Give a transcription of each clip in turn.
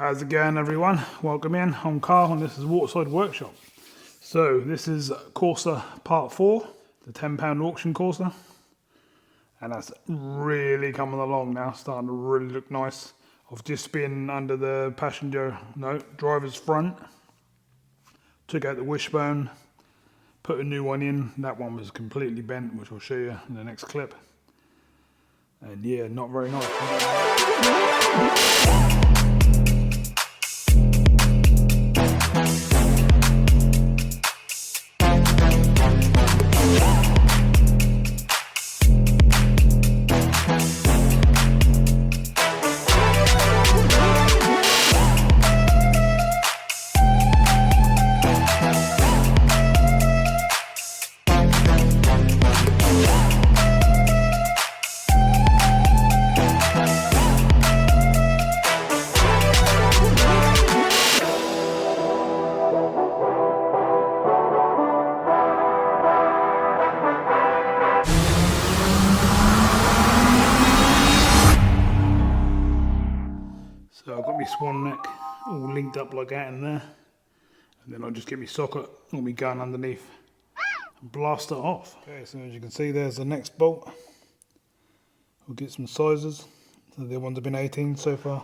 How's it going, everyone? Welcome in. I'm Carl and this is Waterside Workshop. So this is Corsa Part 4, the £10 Auction Corsa. And that's really coming along now, starting to really look nice. I've just been under the driver's front, took out the wishbone, put a new one in. That one was completely bent, which I'll show you in the next clip. And yeah, not very nice. So I've got my swan neck all linked up like that in there, and then I'll just get my socket or my gun underneath and blast it off. Okay, so as you can see, there's the next bolt. We'll get some sizes. So the ones have been 18 so far.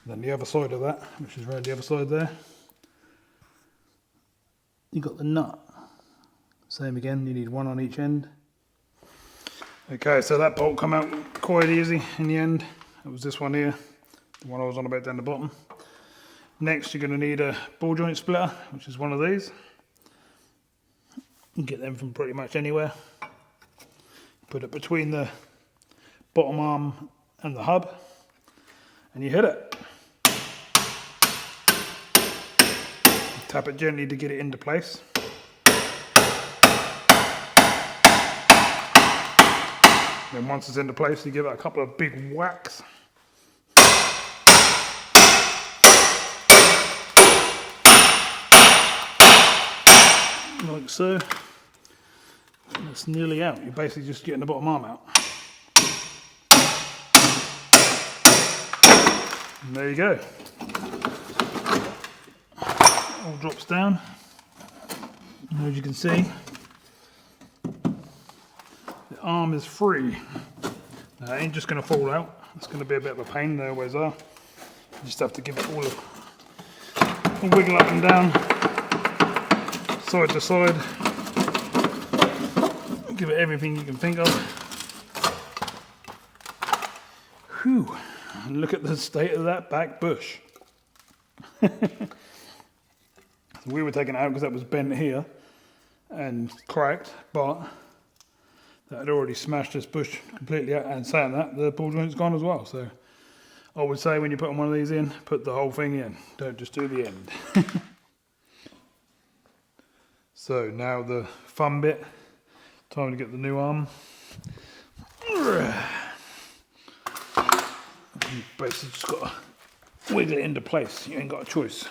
And then the other side of that, which is around the other side there, you got the nut. Same again, you need one on each end. Okay, so that bolt come out quite easy in the end. It was this one here. The one I was on about down the bottom. Next, you're going to need a ball joint splitter, which is one of these. You can get them from pretty much anywhere. Put it between the bottom arm and the hub, and you hit it. Tap it gently to get it into place. Then once it's into place, you give it a couple of big whacks. Like so. And it's nearly out. You're basically just getting the bottom arm out. And there you go. All drops down. And as you can see, the arm is free. Now, it ain't just going to fall out. It's going to be a bit of a pain. They always are. You just have to give it all a wiggle up and down, side to side. Give it everything you can think of. Whew, look at the state of that back bush. So we were taking it out because that was bent here and cracked, but that had already smashed this bush completely out. And saying that, the ball joint's gone as well. So I would say when you're putting one of these in, put the whole thing in. Don't just do the end. So now the fun bit, time to get the new arm. You basically just got to wiggle it into place, you ain't got a choice.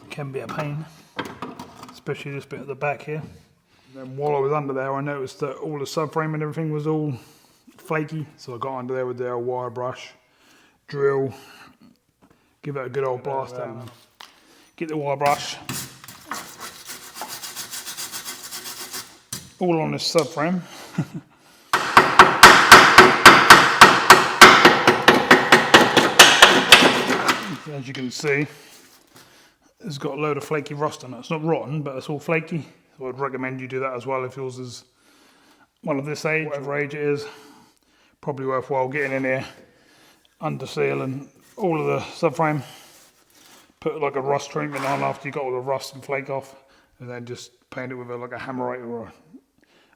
Can be a pain, especially this bit at the back here. And then while I was under there, I noticed that all the subframe and everything was all flaky, so I got under there with the wire brush, drill, give it a good old blast out. Get the wire brush. All on this subframe. As you can see, it's got a load of flaky rust on it. It's not rotten, but it's all flaky. So I'd recommend you do that as well if yours is one of this age, whatever age it is. Probably worthwhile getting in here, under seal and all of the subframe. Put like a rust treatment on after you got all the rust and flake off, and then just paint it with like a hammerite or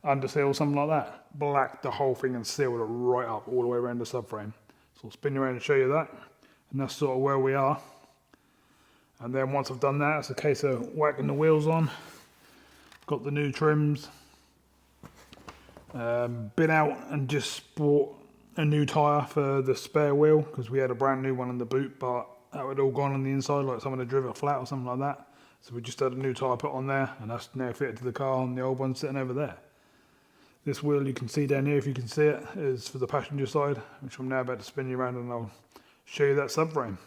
under seal or something like that. Black the whole thing and seal it right up all the way around the subframe. So I'll spin you around and show you that. And that's sort of where we are. And then once I've done that, it's a case of whacking the wheels on. Got the new trims. Been out and just bought a new tyre for the spare wheel because we had a brand new one in the boot, but that had all gone on the inside, like someone had driven it flat or something like that. So we just had a new tyre put on there, and that's now fitted to the car, and the old one's sitting over there. This wheel you can see down here, if you can see it, is for the passenger side, which I'm now about to spin you around and I'll show you that subframe.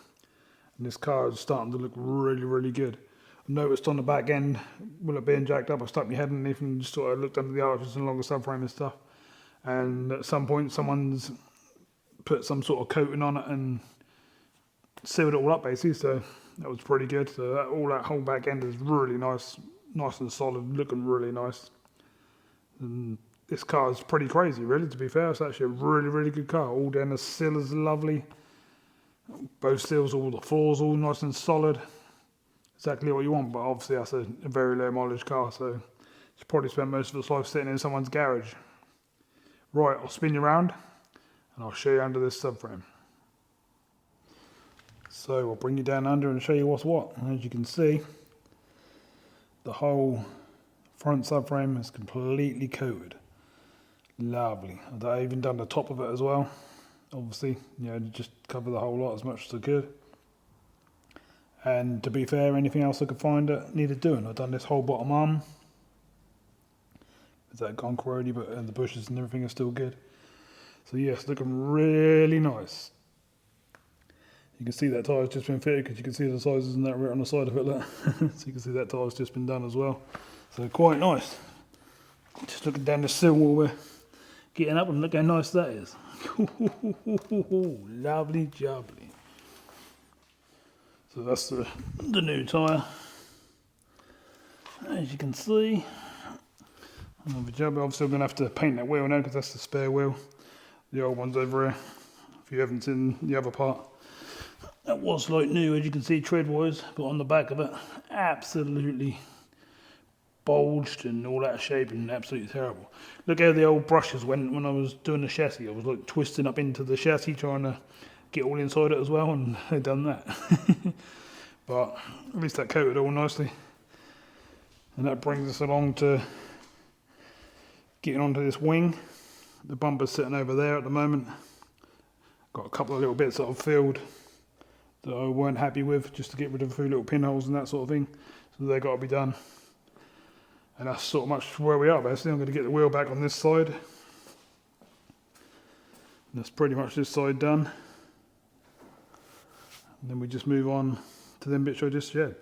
And this car is starting to look really, really good. I noticed on the back end, with it being jacked up, I stuck my head underneath and just sort of looked under the arches and along the subframe and stuff. And at some point, someone's put some sort of coating on it and sealed it all up basically, so that was pretty good. So all that whole back end is really nice and solid, looking really nice. And this car is pretty crazy, really, to be fair. It's actually a really, really good car. All down the sill is lovely. Both sills, all the floors, all nice and solid. Exactly what you want, but obviously that's a very low mileage car, so it's probably spent most of its life sitting in someone's garage. Right, I'll spin you around and I'll show you under this subframe. So I'll bring you down under and show you what's what. And as you can see, the whole front subframe is completely coated. Lovely. I've even done the top of it as well. Obviously, you know, just cover the whole lot as much as I could. And to be fair, anything else I could find that needed doing. I've done this whole bottom arm. Is that gone corroded, but the bushes and everything are still good. So yes, looking really nice. You can see that tyre's just been fitted because you can see the sizes and that right on the side of it. Look. So you can see that tyre's just been done as well. So quite nice. Just looking down the sill while we're getting up and look how nice that is. Lovely jubbly. So that's the new tyre. As you can see. Obviously I'm going to have to paint that wheel now because that's the spare wheel. The old one's over here. If you haven't seen the other part. That was like new, as you can see, tread-wise, but on the back of it, absolutely bulged and all out of shape and absolutely terrible. Look how the old brushes went when I was doing the chassis. I was like twisting up into the chassis trying to get all inside it as well, and they've done that. But at least that coated all nicely. And that brings us along to getting onto this wing. The bumper's sitting over there at the moment. Got a couple of little bits that I've filled that I weren't happy with, just to get rid of a few little pinholes and that sort of thing. So they've got to be done. And that's sort of much where we are basically. I'm going to get the wheel back on this side. And that's pretty much this side done. And then we just move on to them bits I just shed.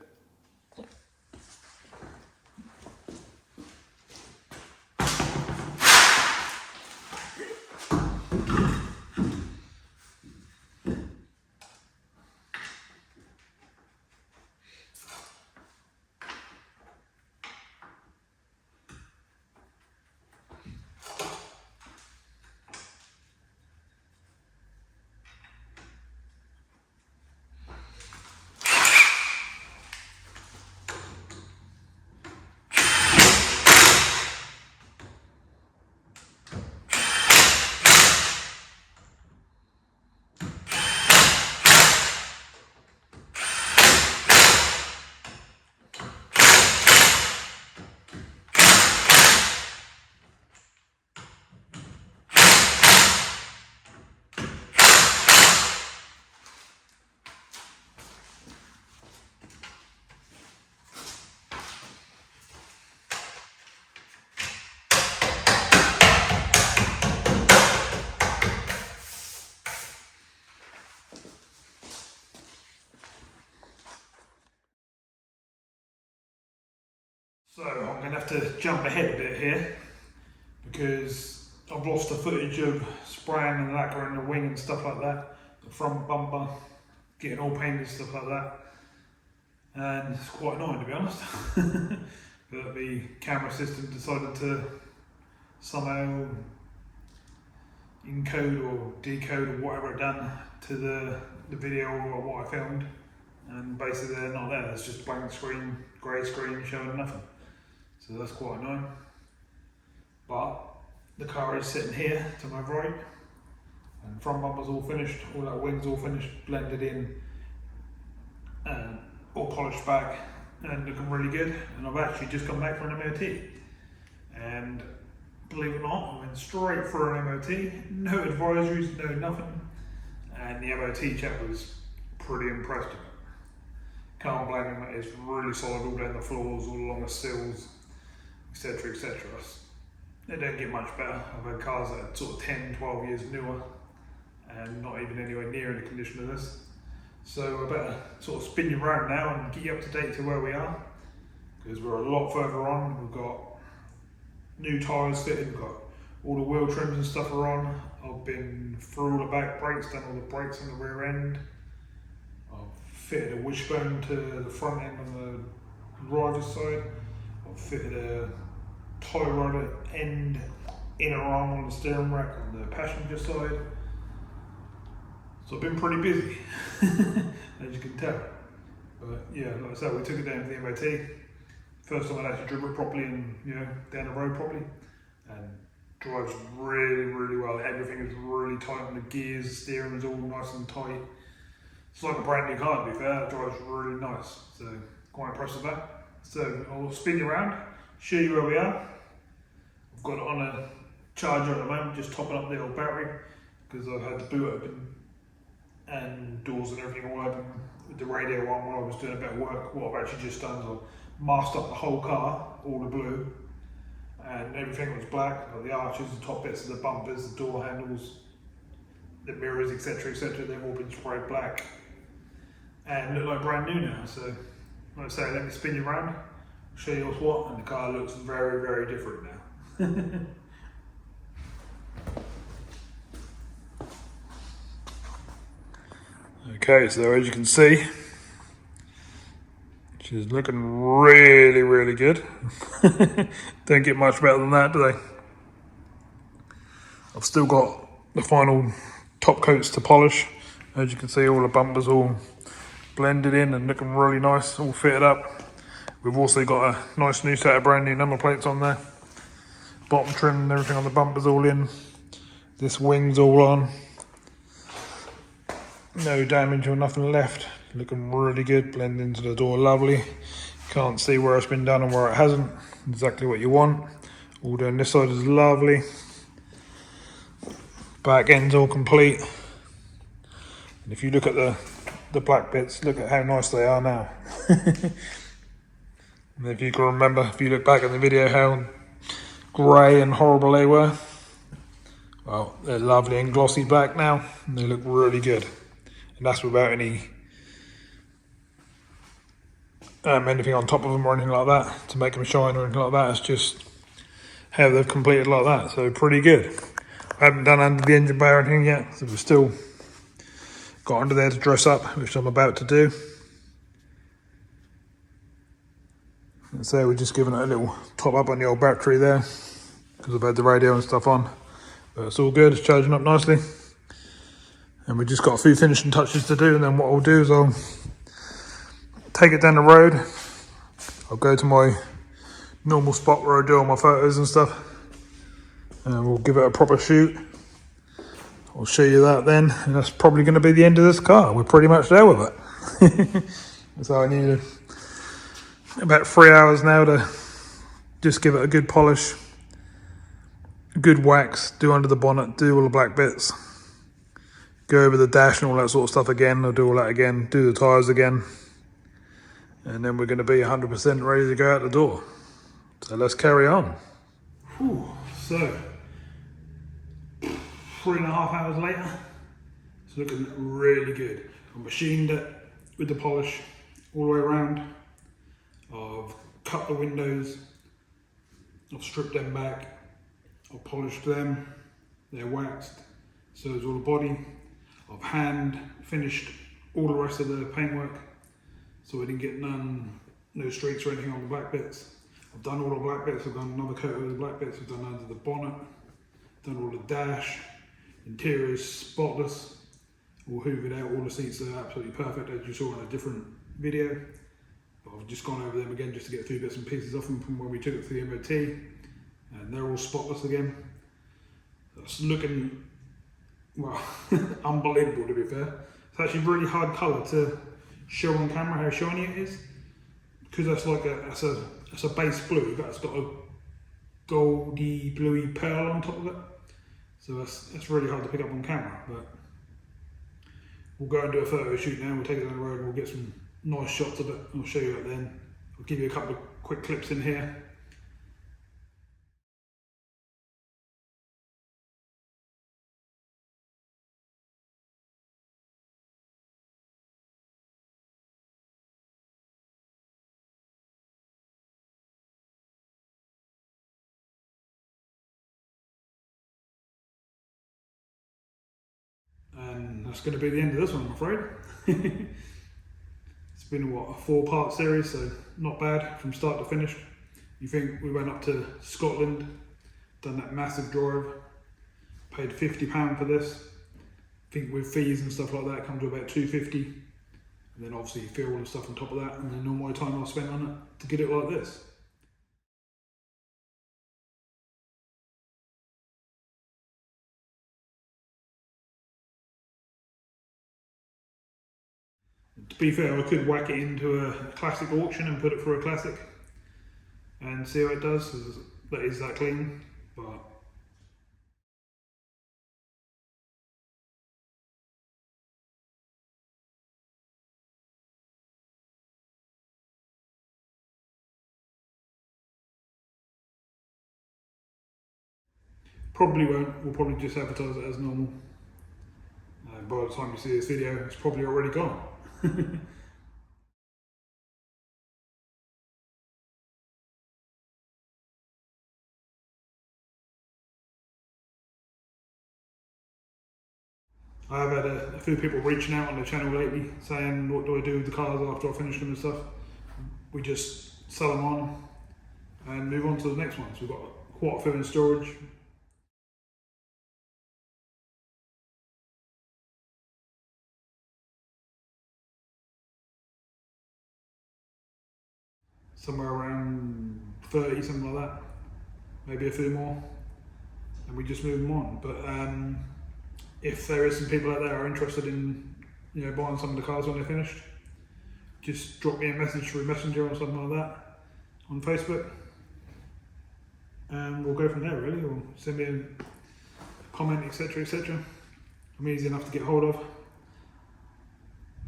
So I'm going to have to jump ahead a bit here because I've lost the footage of spraying and lacquer in the wing and stuff like that. The front bumper, getting all painted and stuff like that. And it's quite annoying, to be honest. But the camera system decided to somehow encode or decode or whatever it done to the video or what I filmed. And basically they're not there, it's just blank screen, grey screen showing nothing. So that's quite annoying. But the car is sitting here to my right, and front bumper's all finished, all that wing's all finished, blended in, and all polished back, and looking really good. And I've actually just come back from an MOT. And believe it or not, I went straight for an MOT, no advisories, no nothing. And the MOT chap was pretty impressed with it. Can't blame him, it's really solid all down the floors, all along the sills, etc, etc. They don't get much better. I've had cars that are sort of 10, 12 years newer, and not even anywhere near the condition of this. So I better sort of spin you around now and get you up to date to where we are, because we're a lot further on. We've got new tyres fitted, we've got all the wheel trims and stuff are on. I've been through all the back brakes, done all the brakes on the rear end. I've fitted a wishbone to the front end on the driver's side. I've fitted a tie rod end inner arm on the steering rack on the passenger side. So I've been pretty busy, as you can tell. But yeah, like I said, we took it down to the MOT. First time I'd actually driven it properly and, you know, down the road properly. And drives really, really well. Everything is really tight on the gears, the steering is all nice and tight. It's like a brand new car, to be fair. It drives really nice. So quite impressed with that. So I'll spin you around, show you where we are. I've got it on a charger at the moment, just topping up the old battery, because I've had the boot open and doors and everything all open with the radio on while I was doing a bit of work. What I've actually just done is I've masked up the whole car, all the blue, and everything was black, like the arches, the top bits of the bumpers, the door handles, the mirrors, etc, etc, they've all been sprayed black and look like brand new now. So like I say, let me spin you around, show you what's what, and the car looks very, very different now. Okay, so as you can see, she's looking really, really good. Don't get much better than that, do they? I've still got the final top coats to polish. As you can see, all the bumpers all blended in and looking really nice, all fitted up. We've also got a nice new set of brand new number plates on there. Bottom trim and everything on the bumpers all in. This wing's all on. No damage or nothing left. Looking really good, blend into the door lovely. Can't see where it's been done and where it hasn't. Exactly what you want. All down this side is lovely. Back end's all complete. And if you look at the black bits, look at how nice they are now. And if you can remember, if you look back at the video, how grey and horrible they were. Well, they're lovely and glossy black now, and they look really good. And that's without anything on top of them or anything like that to make them shine or anything like that. It's just how they've completed like that, so pretty good. I haven't done under the engine bay or anything yet, so we've still got under there to dress up, which I'm about to do. And so we're just giving it a little top up on the old battery there, because I've had the radio and stuff on. But it's all good, it's charging up nicely. And we've just got a few finishing touches to do, and then what I'll do is I'll take it down the road. I'll go to my normal spot where I do all my photos and stuff, and we'll give it a proper shoot. I'll show you that then, and that's probably going to be the end of this car. We're pretty much there with it. So I need about 3 hours now to just give it a good polish, a good wax, do under the bonnet, do all the black bits. Go over the dash and all that sort of stuff again. I'll do all that again, do the tyres again. And then we're going to be 100% ready to go out the door. So let's carry on. Whew. So, 3.5 hours later, it's looking really good. I've machined it with the polish all the way around. I've cut the windows. I've stripped them back. I've polished them. They're waxed. So is all the body. I've hand finished all the rest of the paintwork, so we didn't get no streaks or anything on the black bits. I've done all the black bits, I've done another coat of the black bits, I've done under the bonnet, done all the dash, interior is spotless, all hoovered out, all the seats are absolutely perfect as you saw in a different video. But I've just gone over them again just to get a few bits and pieces off them from when we took it to the MOT, and they're all spotless again. That's looking, well, unbelievable to be fair. It's actually really hard colour to show on camera how shiny it is, because that's like that's a base blue, but it's got a goldy bluey pearl on top of it. So that's really hard to pick up on camera, but we'll go and do a photo shoot now. We'll take it down the road and we'll get some nice shots of it. I'll show you it then. I'll give you a couple of quick clips in here. that's going to be the end of this one, I'm afraid. It's been, what, a 4-part series, so not bad from start to finish. You think we went up to Scotland, done that massive drive, paid £50 for this. I think with fees and stuff like that, it comes to about $250. And then obviously you feel all the stuff on top of that, and then all my time I spent on it to get it like this. To be fair, I could whack it into a classic auction and put it for a classic and see how it does, because that is that clean, but probably won't. We'll probably just advertise it as normal. By the time you see this video, it's probably already gone. I have had a few people reaching out on the channel lately saying, what do I do with the cars after I finish them and stuff. We just sell them on and move on to the next ones. We've got quite a few in storage. Somewhere around 30, something like that. Maybe a few more. And we just move them on. But if there is some people out there who are interested in, you know, buying some of the cars when they're finished, just drop me a message through Messenger or something like that on Facebook, and we'll go from there really, or send me a comment, etc, etc. I'm easy enough to get hold of,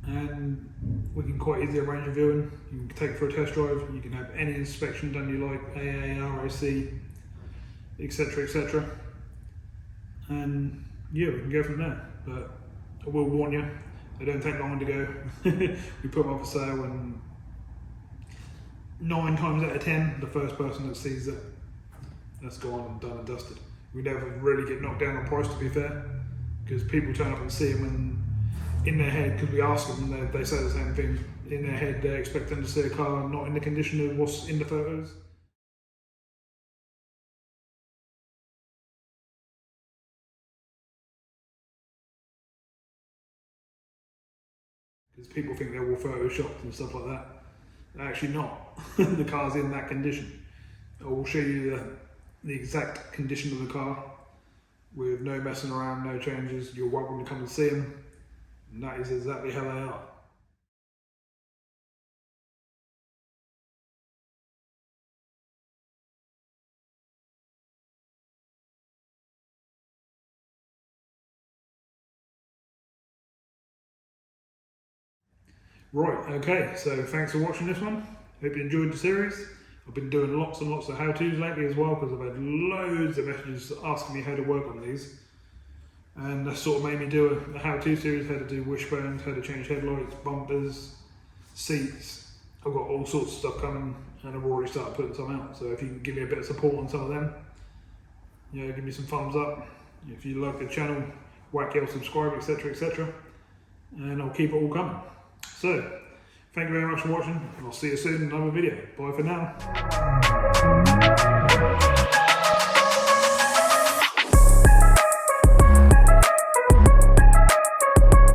and we can quite easily arrange a viewing. You can take it for a test drive, you can have any inspection done you like, AA, RAC, etc, etc, and yeah, we can go from there. But I will warn you, they don't take long to go. We put them up for sale, and 9 times out of 10, the first person that sees it, that's gone and done and dusted. We never really get knocked down on price, to be fair, because people turn up and see them, and in their head, because we ask them, they say the same thing. In their head, they expect them to see a car not in the condition of what's in the photos. Because people think they're all photoshopped and stuff like that. They're actually not. The car's in that condition. I will show you the exact condition of the car with no messing around, no changes. You're welcome to come and see them, and that is exactly how they are. Right, okay, so thanks for watching this one. Hope you enjoyed the series. I've been doing lots and lots of how-tos lately as well, because I've had loads of messages asking me how to work on these. And that sort of made me do a how-to series, how to do wishbones, how to change headlights, bumpers, seats. I've got all sorts of stuff coming, and I've already started putting some out. So if you can give me a bit of support on some of them, you know, give me some thumbs up. If you like the channel, whack your subscribe, etc, etc. And I'll keep it all coming. So, thank you very much for watching, and I'll see you soon in another video. Bye for now.